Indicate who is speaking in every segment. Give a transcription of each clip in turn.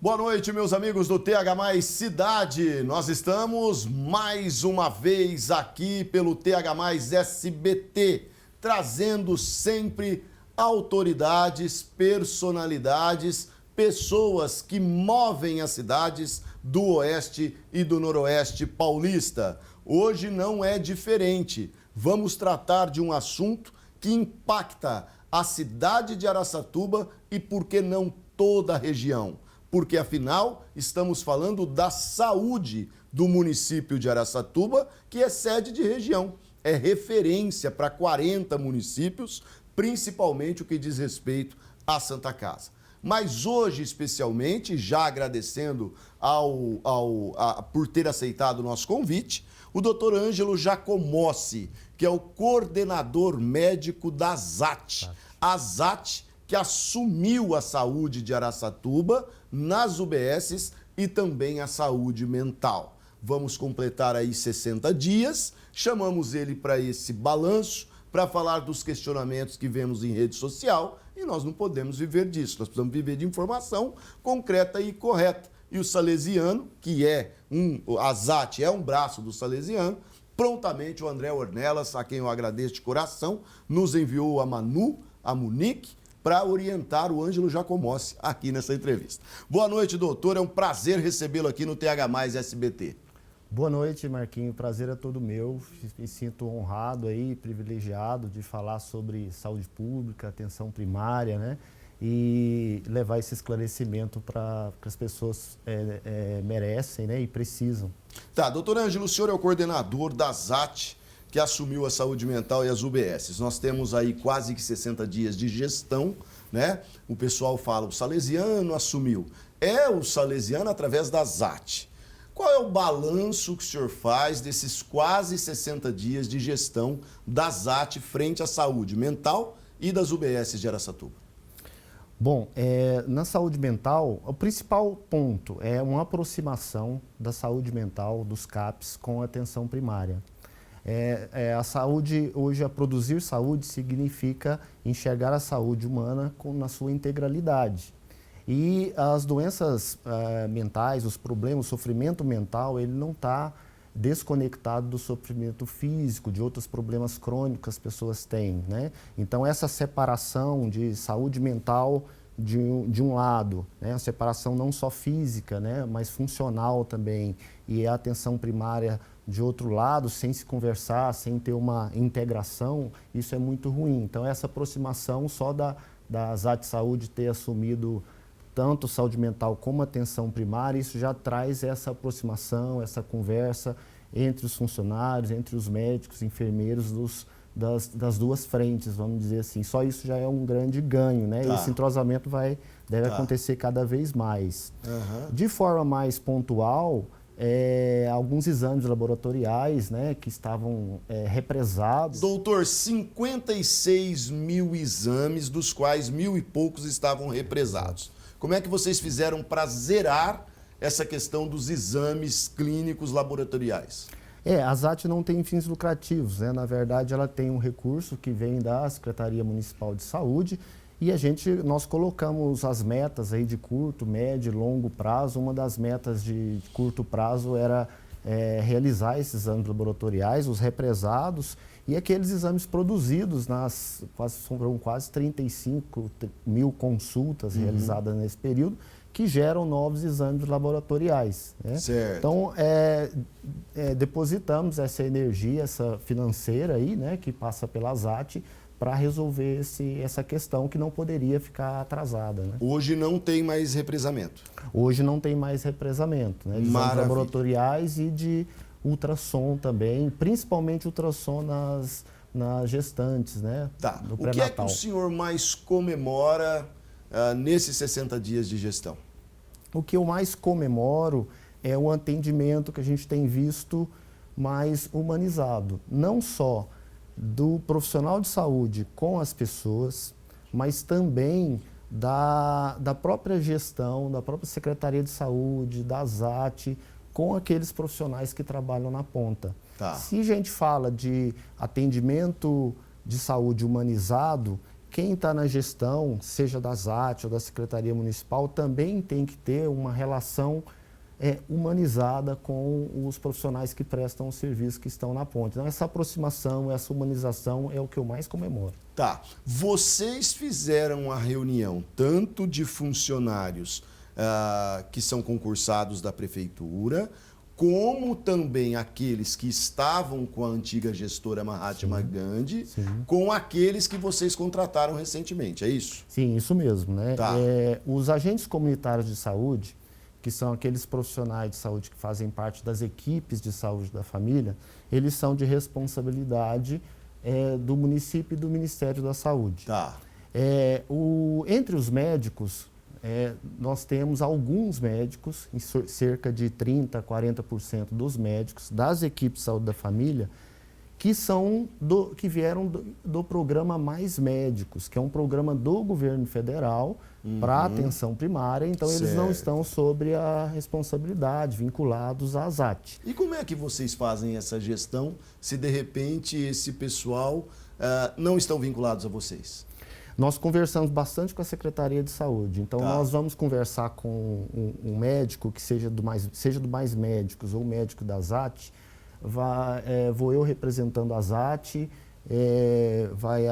Speaker 1: Boa noite, meus amigos do TH Mais Cidade. Nós estamos mais uma vez aqui pelo TH Mais SBT, trazendo sempre autoridades, personalidades, pessoas que movem as cidades do Oeste e do Noroeste paulista. Hoje não é diferente. Vamos tratar de um assunto que impacta a cidade de Araçatuba e, por que não, toda a região. Porque, afinal, estamos falando da saúde do município de Araçatuba, que é sede de região. É referência para 40 municípios, principalmente o que diz respeito à Santa Casa. Mas hoje, especialmente, já agradecendo por ter aceitado o nosso convite, o doutor Ângelo Giacomossi, que é o coordenador médico da ZAT. A ZAT, que assumiu a saúde de Araçatuba nas UBSs e também a saúde mental. Vamos completar aí 60 dias, chamamos ele para esse balanço, para falar dos questionamentos que vemos em rede social, e nós não podemos viver disso, nós precisamos viver de informação concreta e correta. E o Salesiano, que a ZAT é um braço do Salesiano, prontamente o André Ornelas, a quem eu agradeço de coração, nos enviou a Munique, para orientar o Ângelo Giacomossi aqui nessa entrevista. Boa noite, doutor. É um prazer recebê-lo aqui no TH Mais SBT.
Speaker 2: Boa noite, Marquinho. O prazer é todo meu. Me sinto honrado aí, privilegiado de falar sobre saúde pública, atenção primária, né? E levar esse esclarecimento para que as pessoas merecem, né? E precisam.
Speaker 1: Tá, doutor Ângelo, o senhor é o coordenador da ZAT, que assumiu a saúde mental e as UBSs. Nós temos aí quase que 60 dias de gestão, né? O pessoal fala, o Salesiano assumiu. É o Salesiano através da ZAT. Qual é o balanço que o senhor faz desses quase 60 dias de gestão da ZAT frente à saúde mental e das UBSs de Araçatuba?
Speaker 2: Bom, na saúde mental, o principal ponto é uma aproximação da saúde mental dos CAPs com a atenção primária. A saúde, hoje, a produzir saúde significa enxergar a saúde humana na sua integralidade. E as doenças mentais, os problemas, o sofrimento mental, ele não está desconectado do sofrimento físico, de outros problemas crônicos que as pessoas têm, né? Então, essa separação de saúde mental de um lado, né? A separação não só física, né? Mas funcional também, e a atenção primária de outro lado, sem se conversar, sem ter uma integração, isso é muito ruim. Então, essa aproximação só da ZAT Saúde ter assumido tanto saúde mental como atenção primária, isso já traz essa aproximação, essa conversa entre os funcionários, entre os médicos, enfermeiros das duas frentes, vamos dizer assim. Só isso já é um grande ganho, né? Esse entrosamento deve acontecer cada vez mais. De forma mais pontual, alguns exames laboratoriais, né, que estavam represados.
Speaker 1: Doutor, 56 mil exames, dos quais 1.000 e poucos estavam represados. Como é que vocês fizeram para zerar essa questão dos exames clínicos laboratoriais?
Speaker 2: A ZAT não tem fins lucrativos, né? Na verdade, ela tem um recurso que vem da Secretaria Municipal de Saúde e nós colocamos as metas aí de curto, médio e longo prazo. Uma das metas de curto prazo era realizar esses exames laboratoriais, os represados, e aqueles exames produzidos foram quase 35 mil consultas realizadas nesse período, que geram novos exames laboratoriais, né?
Speaker 1: Certo.
Speaker 2: Então, depositamos essa energia, essa financeira aí, né, que passa pela ZAT, para resolver essa questão que não poderia ficar atrasada, né?
Speaker 1: Hoje não tem mais represamento?
Speaker 2: Hoje não tem mais represamento, né? De exames laboratoriais e de ultrassom também, principalmente ultrassom nas gestantes, né?
Speaker 1: Tá.
Speaker 2: No
Speaker 1: o que é que o senhor mais comemora nesses 60 dias de gestão?
Speaker 2: O que eu mais comemoro é o atendimento que a gente tem visto mais humanizado, não só do profissional de saúde com as pessoas, mas também da própria gestão, da própria Secretaria de Saúde, da ZAT, com aqueles profissionais que trabalham na ponta.
Speaker 1: Tá.
Speaker 2: Se a gente fala de atendimento de saúde humanizado, quem está na gestão, seja da ZAT ou da Secretaria Municipal, também tem que ter uma relação humanizada com os profissionais que prestam o serviço, que estão na ponte. Então, essa aproximação, essa humanização é o que eu mais comemoro.
Speaker 1: Tá. Vocês fizeram a reunião tanto de funcionários que são concursados da prefeitura, como também aqueles que estavam com a antiga gestora Mahatma Gandhi, com aqueles que vocês contrataram recentemente, é isso?
Speaker 2: Sim, isso mesmo, né?
Speaker 1: Tá.
Speaker 2: Os agentes comunitários de saúde, que são aqueles profissionais de saúde que fazem parte das equipes de saúde da família, eles são de responsabilidade do município e do Ministério da Saúde.
Speaker 1: Tá.
Speaker 2: Entre os médicos, nós temos alguns médicos, cerca de 30% a 40% dos médicos das equipes de saúde da família, que vieram do programa Mais Médicos, que é um programa do governo federal para atenção primária, então eles não estão sobre a responsabilidade, vinculados à ZAT.
Speaker 1: E como é que vocês fazem essa gestão se de repente esse pessoal não estão vinculados a vocês?
Speaker 2: Nós conversamos bastante com a Secretaria de Saúde, então nós vamos conversar com um médico que seja do Mais Médicos ou médico da ZAT. Vou eu representando a ZAT, vai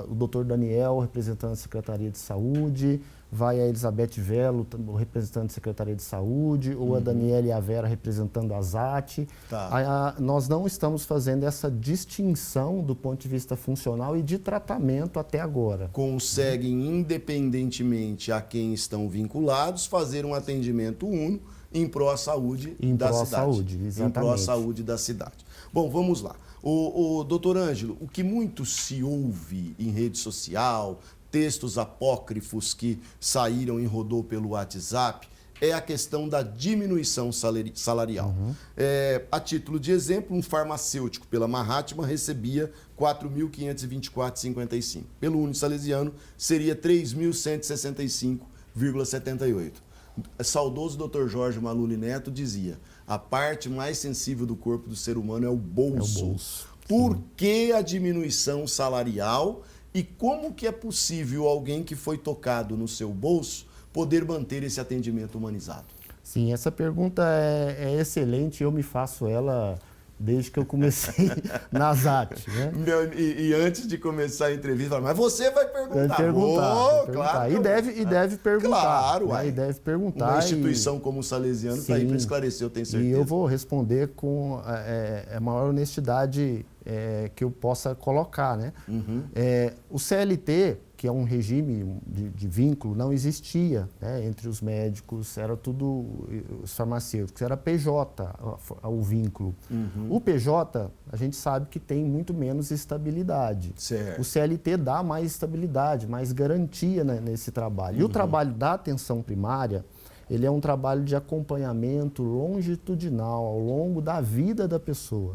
Speaker 2: o doutor Daniel representando a Secretaria de Saúde, vai a Elizabeth Velo representando a Secretaria de Saúde, ou a Daniela e a Vera representando a ZAT.
Speaker 1: Tá.
Speaker 2: Nós não estamos fazendo essa distinção do ponto de vista funcional e de tratamento até agora.
Speaker 1: Conseguem, independentemente a quem estão vinculados, fazer um atendimento único em pró à saúde da cidade.
Speaker 2: Saúde, exatamente.
Speaker 1: Em pró à saúde da cidade. Bom, vamos lá. O doutor Ângelo, o que muito se ouve em rede social, textos apócrifos que saíram e rodou pelo WhatsApp, é a questão da diminuição salarial. A título de exemplo, um farmacêutico pela Mahatma recebia R$ 4.524,55. Pelo Unisalesiano, seria R$ 3.165,78. Saudoso Dr. Jorge Maluli Neto dizia: a parte mais sensível do corpo do ser humano é o bolso. Por que a diminuição salarial e como que é possível alguém que foi tocado no seu bolso poder manter esse atendimento humanizado?
Speaker 2: Sim, essa pergunta é excelente, eu me faço ela desde que eu comecei na ZAT, né?
Speaker 1: E antes de começar a entrevista, mas você vai perguntar.
Speaker 2: Vai perguntar.
Speaker 1: Claro.
Speaker 2: E deve perguntar.
Speaker 1: Claro,
Speaker 2: né? E deve perguntar.
Speaker 1: Uma instituição como o Salesiano está aí para esclarecer, eu tenho certeza.
Speaker 2: E eu vou responder com a maior honestidade que eu possa colocar, né? O CLT, que é um regime de vínculo, não existia, né, entre os médicos, era tudo os farmacêuticos, era PJ o vínculo. O PJ, a gente sabe que tem muito menos estabilidade.
Speaker 1: Certo.
Speaker 2: O CLT dá mais estabilidade, mais garantia, né, nesse trabalho. E o trabalho da atenção primária, ele é um trabalho de acompanhamento longitudinal ao longo da vida da pessoa.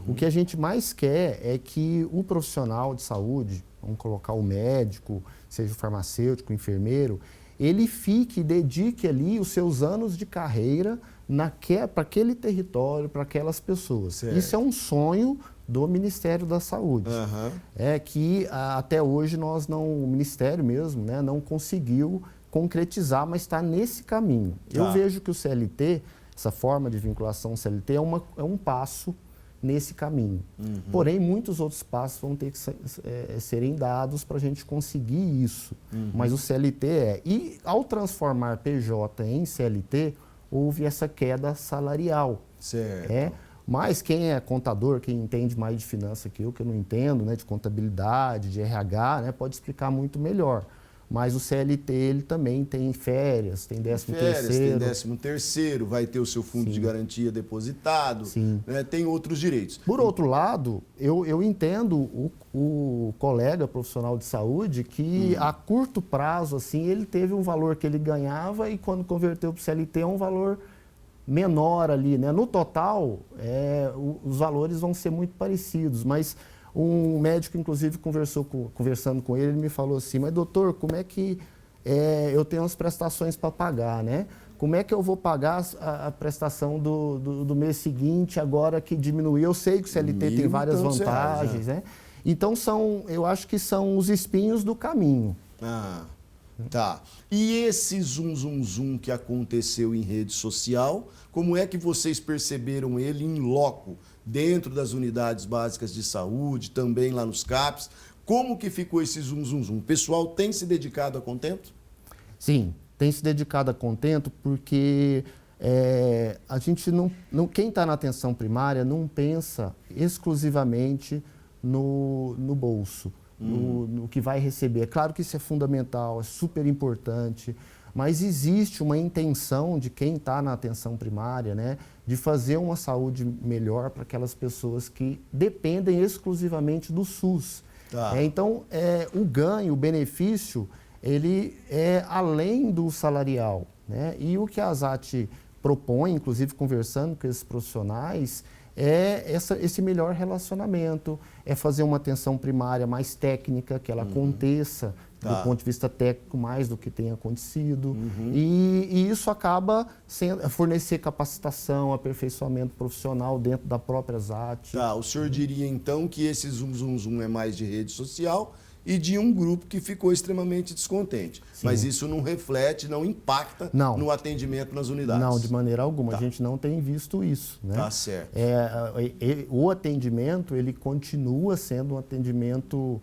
Speaker 2: O que a gente mais quer é que o profissional de saúde, vamos colocar o médico, seja o farmacêutico, o enfermeiro, ele dedique ali os seus anos de carreira para aquele território, para aquelas pessoas.
Speaker 1: Certo.
Speaker 2: Isso é um sonho do Ministério da Saúde. É que até hoje o Ministério mesmo, né, não conseguiu concretizar, mas está nesse caminho. Eu vejo que o CLT, essa forma de vinculação CLT, é um passo nesse caminho. Porém, muitos outros passos vão ter que serem dados para a gente conseguir isso. Mas o CLT E ao transformar PJ em CLT, houve essa queda salarial.
Speaker 1: Certo.
Speaker 2: Mas quem é contador, quem entende mais de finanças que eu não entendo, né, de contabilidade, de RH, né, pode explicar muito melhor. Mas o CLT, ele também tem férias, tem 13º.
Speaker 1: Tem 13º, vai ter o seu fundo de garantia depositado, né, tem outros direitos.
Speaker 2: Por outro lado, eu entendo o colega profissional de saúde que a curto prazo, assim, ele teve um valor que ele ganhava e quando converteu para o CLT é um valor menor ali, né? No total, os valores vão ser muito parecidos, mas um médico, inclusive, conversando com ele me falou assim: mas doutor, como é que eu tenho as prestações para pagar, né? Como é que eu vou pagar a prestação do mês seguinte, agora que diminuiu? Eu sei que o CLT tem várias vantagens, né? Então, eu acho que são os espinhos do caminho.
Speaker 1: Ah, tá. E esse zum que aconteceu em rede social, como é que vocês perceberam ele em loco, dentro das unidades básicas de saúde, também lá nos CAPs? Como que ficou esse zum? O pessoal tem se dedicado a contento?
Speaker 2: Sim, tem se dedicado a contento porque a gente quem está na atenção primária não pensa exclusivamente no bolso, no que vai receber. É claro que isso é fundamental, é super importante, mas existe uma intenção de quem está na atenção primária, né, de fazer uma saúde melhor para aquelas pessoas que dependem exclusivamente do SUS.
Speaker 1: Tá.
Speaker 2: Então, o ganho, o benefício, ele é além do salarial, né? E o que a ASAT propõe, inclusive conversando com esses profissionais, é esse melhor relacionamento, é fazer uma atenção primária mais técnica, que ela aconteça do ponto de vista técnico mais do que tem acontecido. E isso acaba sendo fornecer capacitação, aperfeiçoamento profissional dentro da própria ASAT.
Speaker 1: Tá, o senhor diria então que esse zum é mais de rede social e de um grupo que ficou extremamente descontente. Sim. Mas isso não reflete, não impacta no atendimento nas unidades?
Speaker 2: Não, de maneira alguma. Tá. A gente não tem visto isso, né?
Speaker 1: Tá certo.
Speaker 2: O atendimento, ele continua sendo um atendimento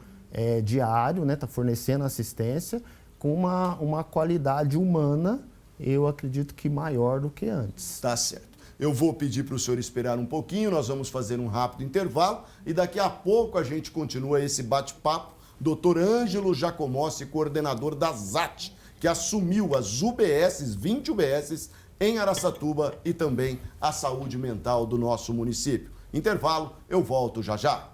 Speaker 2: diário, né? Está fornecendo assistência com uma qualidade humana, eu acredito que maior do que antes.
Speaker 1: Tá certo. Eu vou pedir para o senhor esperar um pouquinho, nós vamos fazer um rápido intervalo e daqui a pouco a gente continua esse bate-papo. Dr. Ângelo Jacomossi, coordenador da ASAT, que assumiu as UBSs, 20 UBSs em Araçatuba e também a saúde mental do nosso município. Intervalo, eu volto já já.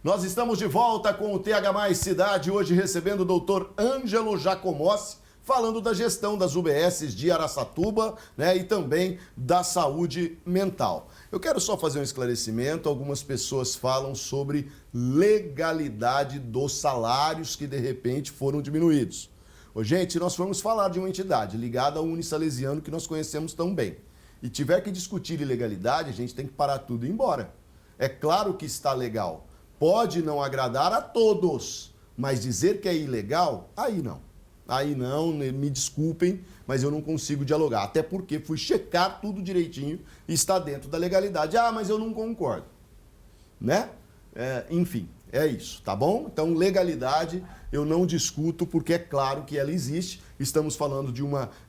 Speaker 1: Nós estamos de volta com o TH Mais Cidade, hoje recebendo o Dr. Ângelo Jacomossi, falando da gestão das UBSs de Araçatuba, né, e também da saúde mental. Eu quero só fazer um esclarecimento. Algumas pessoas falam sobre legalidade dos salários que de repente foram diminuídos. Gente, nós vamos falar de uma entidade ligada ao Unisalesiano que nós conhecemos tão bem. E tiver que discutir ilegalidade, a gente tem que parar tudo e ir embora. É claro que está legal. Pode não agradar a todos, mas dizer que é ilegal, aí não. Aí não, me desculpem, mas eu não consigo dialogar. Até porque fui checar tudo direitinho e está dentro da legalidade. Ah, mas eu não concordo. Né? Enfim, é isso, tá bom? Então, legalidade eu não discuto porque é claro que ela existe. Estamos falando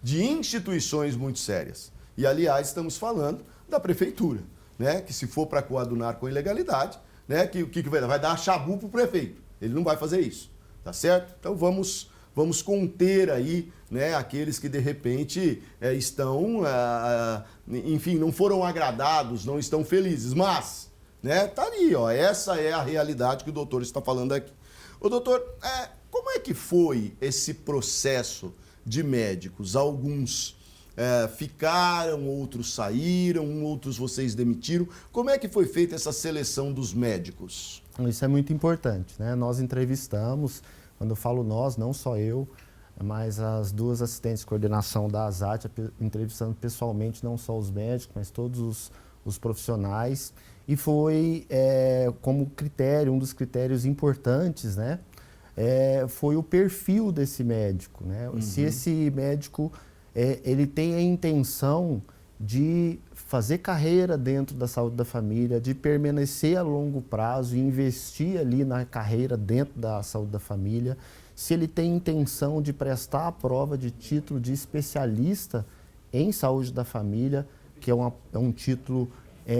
Speaker 1: de instituições muito sérias. E, aliás, estamos falando da prefeitura, né? Que se for para coadunar com ilegalidade, né? Que vai dar chabu para o prefeito. Ele não vai fazer isso, tá certo? Então, vamos conter aí, né, aqueles que de repente estão, enfim, não foram agradados, não estão felizes, mas, né, tá ali, ó, essa é a realidade que o doutor está falando aqui. Ô doutor, como é que foi esse processo de médicos? Alguns ficaram, outros saíram, outros vocês demitiram. Como é que foi feita essa seleção dos médicos?
Speaker 2: Isso é muito importante, né? Nós entrevistamos. Quando eu falo nós, não só eu, mas as duas assistentes de coordenação da ASAT, entrevistando pessoalmente não só os médicos, mas todos os profissionais. E foi como critério, um dos critérios importantes, né? Foi o perfil desse médico, né? Se esse médico ele tem a intenção de fazer carreira dentro da saúde da família, de permanecer a longo prazo e investir ali na carreira dentro da saúde da família, se ele tem intenção de prestar a prova de título de especialista em saúde da família, que é um título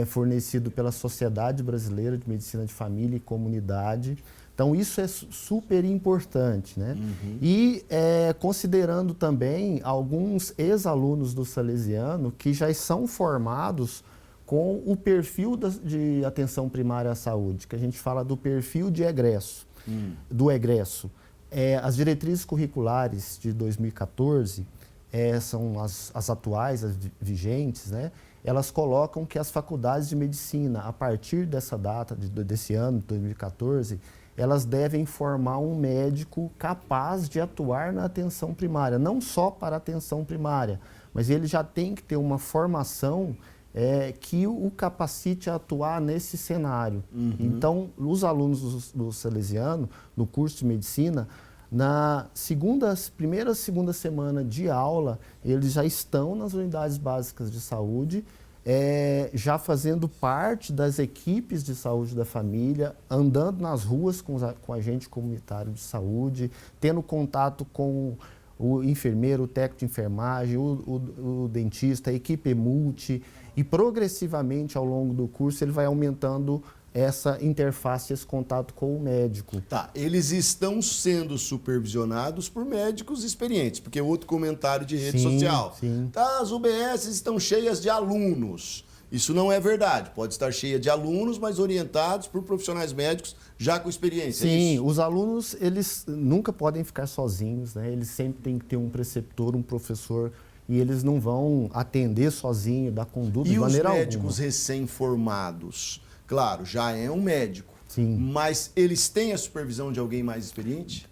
Speaker 2: fornecido pela Sociedade Brasileira de Medicina de Família e Comunidade. Então, isso é super importante, né? E considerando também alguns ex-alunos do Salesiano que já são formados com o perfil de atenção primária à saúde, que a gente fala do perfil de egresso, do egresso. As diretrizes curriculares de 2014 são as atuais, as vigentes, né? Elas colocam que as faculdades de medicina, a partir dessa data, desse ano, 2014, elas devem formar um médico capaz de atuar na atenção primária, não só para a atenção primária, mas ele já tem que ter uma formação que o capacite a atuar nesse cenário. Então, os alunos do Salesiano, no curso de medicina, na primeira e segunda semana de aula, eles já estão nas unidades básicas de saúde, já fazendo parte das equipes de saúde da família, andando nas ruas com o agente comunitário de saúde, tendo contato com o enfermeiro, o técnico de enfermagem, o dentista, a equipe multi, e progressivamente ao longo do curso ele vai aumentando essa interface, esse contato com o médico.
Speaker 1: Tá, eles estão sendo supervisionados por médicos experientes, porque outro comentário de rede social.
Speaker 2: Sim.
Speaker 1: Tá, as UBS estão cheias de alunos. Isso não é verdade. Pode estar cheia de alunos, mas orientados por profissionais médicos já com experiência.
Speaker 2: Sim, os alunos, eles nunca podem ficar sozinhos, né? Eles sempre têm que ter um preceptor, um professor, e eles não vão atender sozinho, dar conduta de maneira alguma.
Speaker 1: E os médicos recém-formados? Claro, já é um médico.
Speaker 2: Sim.
Speaker 1: Mas eles têm a supervisão de alguém mais experiente?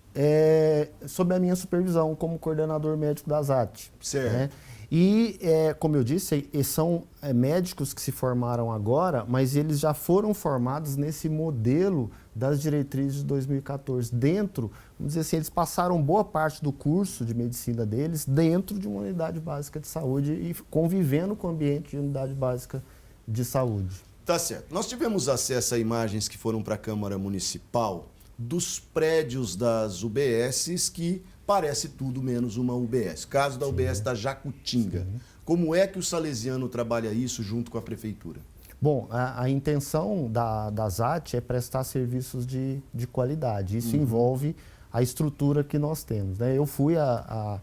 Speaker 2: Sob a minha supervisão como coordenador médico da ZAT.
Speaker 1: Certo.
Speaker 2: Né? E, como eu disse, são médicos que se formaram agora, mas eles já foram formados nesse modelo das diretrizes de 2014. Dentro, vamos dizer assim, eles passaram boa parte do curso de medicina deles dentro de uma unidade básica de saúde e convivendo com o ambiente de unidade básica de saúde.
Speaker 1: Tá certo. Nós tivemos acesso a imagens que foram para a Câmara Municipal dos prédios das UBSs que parece tudo menos uma UBS. Caso da UBS da Jacutinga. Sim. Como é que o Salesiano trabalha isso junto com a Prefeitura?
Speaker 2: Bom, a intenção da ZAT é prestar serviços de qualidade. Isso envolve a estrutura que nós temos, né? Eu fui a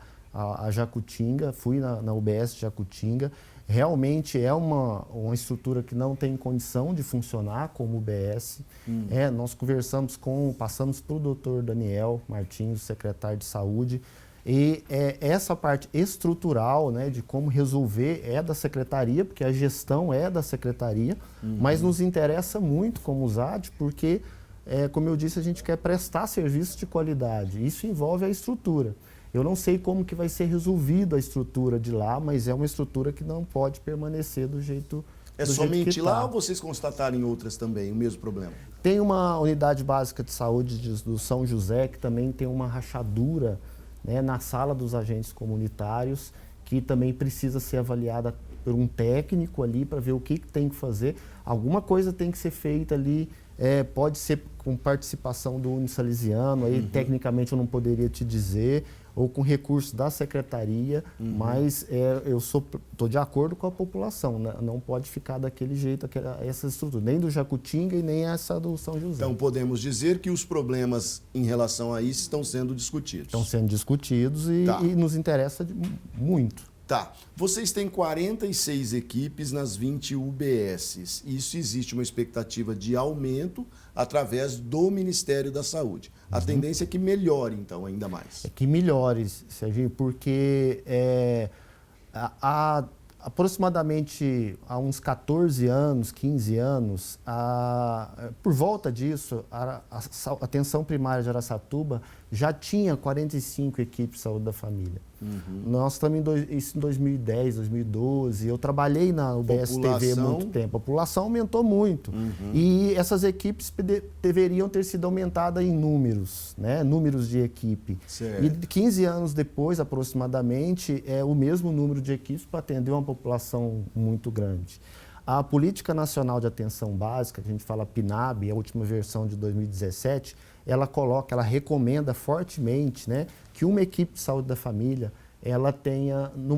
Speaker 2: Jacutinga, fui na UBS de Jacutinga. Realmente é uma estrutura que não tem condição de funcionar como UBS. Nós passamos para o doutor Daniel Martins, secretário de Saúde, e essa parte estrutural, né, de como resolver é da Secretaria, porque a gestão é da Secretaria, mas nos interessa muito como ZAT, porque, como eu disse, a gente quer prestar serviço de qualidade. Isso envolve a estrutura. Eu não sei como que vai ser resolvida a estrutura de lá, mas é uma estrutura que não pode permanecer do jeito
Speaker 1: É somente lá ou vocês constatarem outras também, o mesmo problema?
Speaker 2: Tem uma unidade básica de saúde do São José, que também tem uma rachadura, né, na sala dos agentes comunitários, que também precisa ser avaliada por um técnico ali para ver o que tem que fazer. Alguma coisa tem que ser feita ali, pode ser com participação do Unisalesiano, aí tecnicamente eu não poderia te dizer, ou com recursos da secretaria, mas eu estou de acordo com a população, né? Não pode ficar daquele jeito, essa estrutura, nem do Jacutinga e nem essa do São José.
Speaker 1: Então podemos dizer que os problemas em relação a isso estão sendo discutidos.
Speaker 2: Estão sendo discutidos e nos interessa muito.
Speaker 1: Tá. Vocês têm 46 equipes nas 20 UBSs. Isso existe uma expectativa de aumento através do Ministério da Saúde. A tendência é que melhore, então, ainda mais.
Speaker 2: É que melhore, Serginho, porque aproximadamente há uns 14 anos, 15 anos, por volta disso, a atenção primária de Araçatuba já tinha 45 equipes de saúde da família. Nós estamos em 2010, 2012, eu trabalhei na UBS TV há muito tempo. A população aumentou muito. E essas equipes deveriam ter sido aumentadas em números, né? Números de equipe.
Speaker 1: Certo.
Speaker 2: E 15 anos depois, aproximadamente, é o mesmo número de equipes para atender uma população muito grande. A Política Nacional de Atenção Básica, que a gente fala PNAB, a última versão de 2017, ela recomenda fortemente, né, que uma equipe de saúde da família ela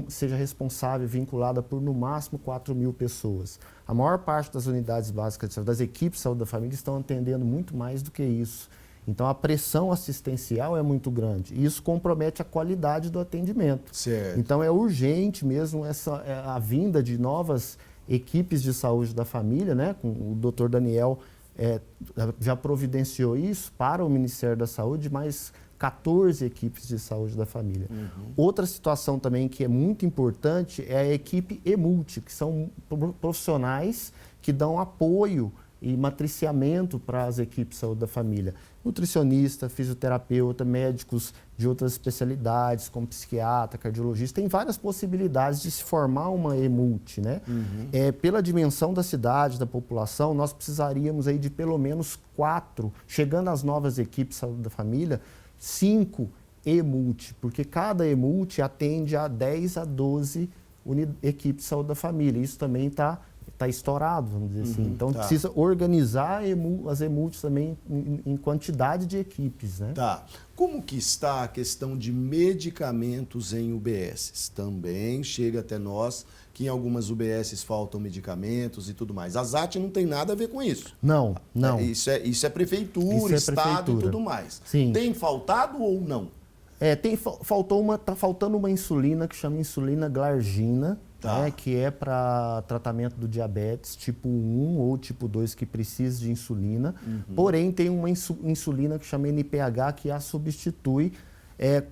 Speaker 2: seja responsável, vinculada por no máximo 4.000 pessoas. A maior parte das unidades básicas de saúde, das equipes de saúde da família, estão atendendo muito mais do que isso. Então a pressão assistencial é muito grande e isso compromete a qualidade do atendimento.
Speaker 1: Certo.
Speaker 2: Então é urgente mesmo a vinda de novas equipes de saúde da família, né? O doutor Daniel já providenciou isso para o Ministério da Saúde, mais 14 equipes de saúde da família. Outra situação também que é muito importante é a equipe EMULTI, que são profissionais que dão apoio e matriciamento para as equipes de saúde da família. Nutricionista, fisioterapeuta, médicos de outras especialidades, como psiquiatra, cardiologista, tem várias possibilidades de se formar uma EMULT, né? Pela dimensão da cidade, da população, nós precisaríamos aí de pelo menos 4, chegando às novas equipes de saúde da família, 5 EMULT, porque cada EMULT atende a 10 a 12 equipes de saúde da família. Isso também está estourado, vamos dizer assim. Então, precisa organizar as EMULTs também em quantidade de equipes, né?
Speaker 1: Tá. Como que está a questão de medicamentos em UBSs? Também chega até nós que em algumas UBSs faltam medicamentos e tudo mais. A ZAT não tem nada a ver com isso.
Speaker 2: Não, não.
Speaker 1: Isso é prefeitura, estado e tudo mais.
Speaker 2: Sim.
Speaker 1: Tem faltado ou não?
Speaker 2: Tá faltando uma insulina que chama insulina glargina, né, que é para tratamento do diabetes tipo 1 ou tipo 2 que precisa de insulina. Porém, tem uma insulina que chama NPH que a substitui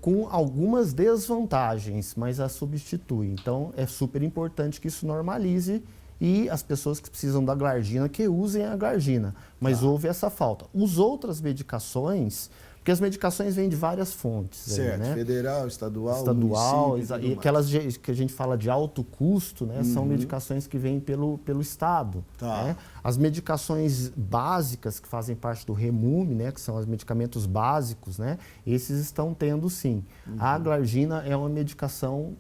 Speaker 2: com algumas desvantagens, mas a substitui. Então, é super importante que isso normalize e as pessoas que precisam da glargina que usem a glargina. Mas houve essa falta. As outras medicações... Porque as medicações vêm de várias fontes.
Speaker 1: Certo,
Speaker 2: aí, né?
Speaker 1: Federal, estadual,
Speaker 2: e aquelas que a gente fala de alto custo, né? São medicações que vêm pelo Estado. Né? As medicações básicas que fazem parte do REMUM, né? Que são os medicamentos básicos, né? Esses estão tendo sim. A glargina é uma medicação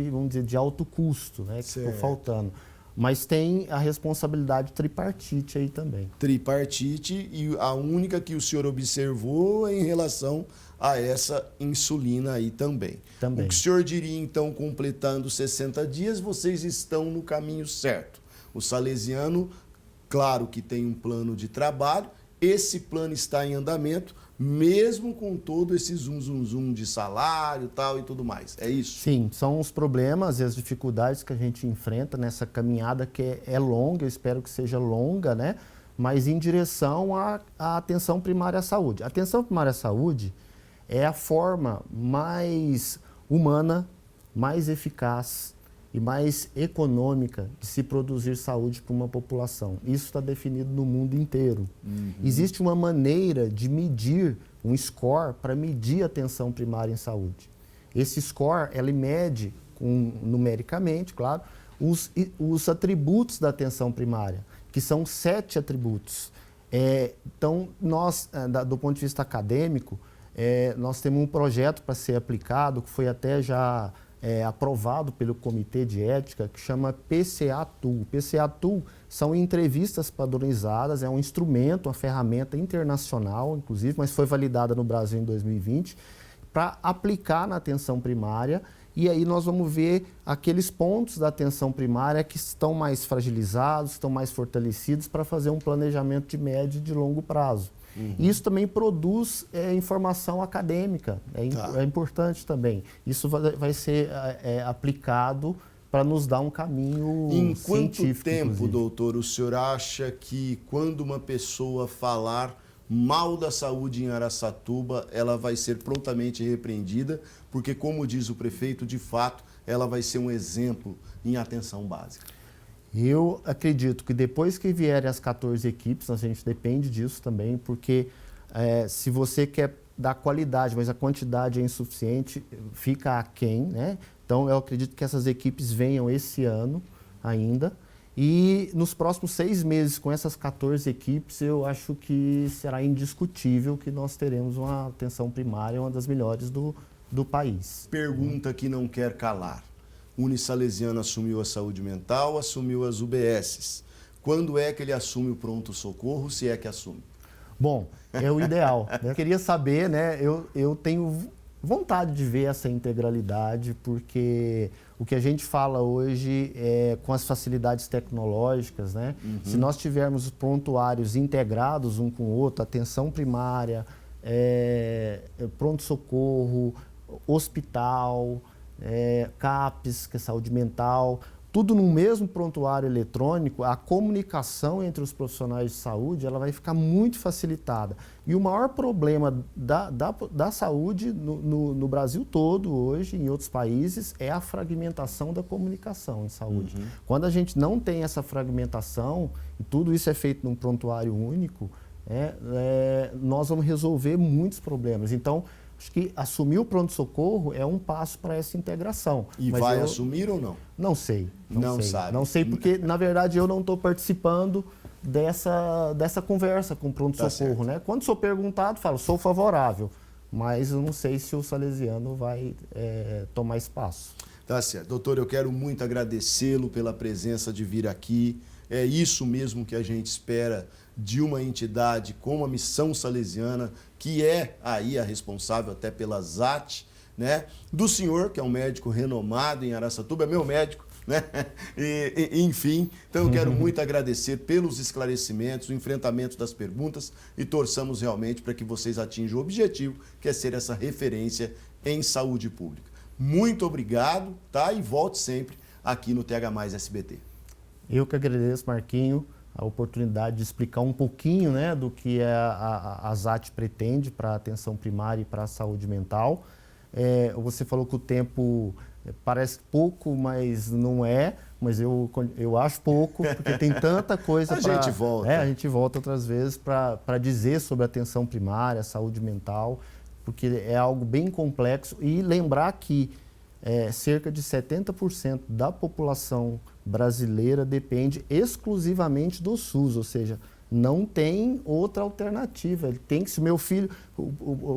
Speaker 2: vamos dizer, de alto custo, né? Que ficou faltando. Mas tem a responsabilidade tripartite aí também.
Speaker 1: Tripartite, e a única que o senhor observou é em relação a essa insulina aí também. O que o senhor diria, então, completando 60 dias, vocês estão no caminho certo. O salesiano, claro que tem um plano de trabalho, esse plano está em andamento, mesmo com todo esse zum de salário tal e tudo mais. É isso?
Speaker 2: Sim, são os problemas e as dificuldades que a gente enfrenta nessa caminhada que é longa, eu espero que seja longa, né? Mas em direção à atenção primária à saúde. A atenção primária à saúde é a forma mais humana, mais eficaz e mais econômica de se produzir saúde para uma população. Isso está definido no mundo inteiro. Existe uma maneira de medir, um score, para medir a atenção primária em saúde. Esse score, ele mede, numericamente, claro, os atributos da atenção primária, que são 7 atributos. Então, nós, do ponto de vista acadêmico, nós temos um projeto para ser aplicado, que foi até já aprovado pelo Comitê de Ética, que chama PCA-Tool. PCA-Tool são entrevistas padronizadas, é um instrumento, uma ferramenta internacional, inclusive, mas foi validada no Brasil em 2020, para aplicar na atenção primária. E aí nós vamos ver aqueles pontos da atenção primária que estão mais fragilizados, estão mais fortalecidos para fazer um planejamento de médio e de longo prazo. Isso também produz informação acadêmica, é importante também. Isso vai ser aplicado para nos dar um caminho científico.
Speaker 1: Em quanto tempo,
Speaker 2: inclusive.
Speaker 1: doutor, o senhor acha que quando uma pessoa falar mal da saúde em Araçatuba, ela vai ser prontamente repreendida? Porque, como diz o prefeito, de fato, ela vai ser um exemplo em atenção básica.
Speaker 2: Eu acredito que depois que vierem as 14 equipes, a gente depende disso também, porque se você quer dar qualidade, mas a quantidade é insuficiente, fica aquém, né? Então, eu acredito que essas equipes venham esse ano ainda. E nos próximos 6 meses, com essas 14 equipes, eu acho que será indiscutível que nós teremos uma atenção primária, uma das melhores do país.
Speaker 1: Pergunta que não quer calar. O Unisalesiano assumiu a saúde mental, assumiu as UBSs. Quando é que ele assume o pronto-socorro, se é que assume?
Speaker 2: Bom, é o ideal. Eu queria saber, né? Eu tenho vontade de ver essa integralidade, porque o que a gente fala hoje é com as facilidades tecnológicas, né? Se nós tivermos os prontuários integrados um com o outro, atenção primária, pronto-socorro, hospital, CAPS, que é saúde mental, tudo no mesmo prontuário eletrônico, a comunicação entre os profissionais de saúde ela vai ficar muito facilitada. E o maior problema da saúde no Brasil todo hoje, em outros países, é a fragmentação da comunicação em saúde. Quando a gente não tem essa fragmentação, e tudo isso é feito num prontuário único, nós vamos resolver muitos problemas. Então, acho que assumir o pronto-socorro é um passo para essa integração.
Speaker 1: E
Speaker 2: mas
Speaker 1: vai assumir ou não?
Speaker 2: Não sei.
Speaker 1: Não sabe.
Speaker 2: Não sei porque, na verdade, eu não estou participando dessa conversa com o pronto-socorro. Né? Quando sou perguntado, falo, sou favorável. Mas eu não sei se o salesiano vai tomar espaço.
Speaker 1: Tá certo. Doutor, eu quero muito agradecê-lo pela presença de vir aqui. É isso mesmo que a gente espera de uma entidade com a missão salesiana, que é aí a responsável até pela ZAT, né? Do senhor, que é um médico renomado em Araçatuba, é meu médico, né? Enfim, então eu quero muito agradecer pelos esclarecimentos, o enfrentamento das perguntas e torçamos realmente para que vocês atinjam o objetivo, que é ser essa referência em saúde pública. Muito obrigado, tá? E volte sempre aqui no TH+ SBT.
Speaker 2: Eu que agradeço, Marquinho, a oportunidade de explicar um pouquinho, né, do que a ZAT pretende para a atenção primária e para a saúde mental. Você falou que o tempo parece pouco, mas não é. Mas eu acho pouco, porque tem tanta coisa para...
Speaker 1: A gente volta.
Speaker 2: A gente volta outras vezes para dizer sobre a atenção primária, saúde mental, porque é algo bem complexo. E lembrar que cerca de 70% da população brasileira depende exclusivamente do SUS, ou seja, não tem outra alternativa. Ele tem que, se o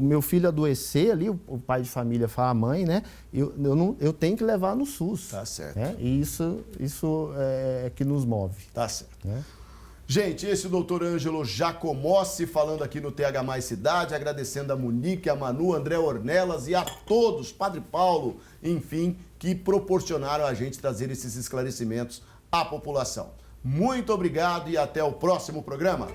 Speaker 2: meu filho adoecer ali, o pai de família fala, a mãe, né? Eu tenho que levar no SUS.
Speaker 1: Tá certo.
Speaker 2: Né? E isso é que nos move.
Speaker 1: Tá certo.
Speaker 2: Né?
Speaker 1: Gente, esse é o doutor Ângelo Jacomossi falando aqui no TH+ Cidade, agradecendo a Monique, a Manu, André Ornelas e a todos, Padre Paulo, enfim, que proporcionaram a gente trazer esses esclarecimentos à população. Muito obrigado e até o próximo programa.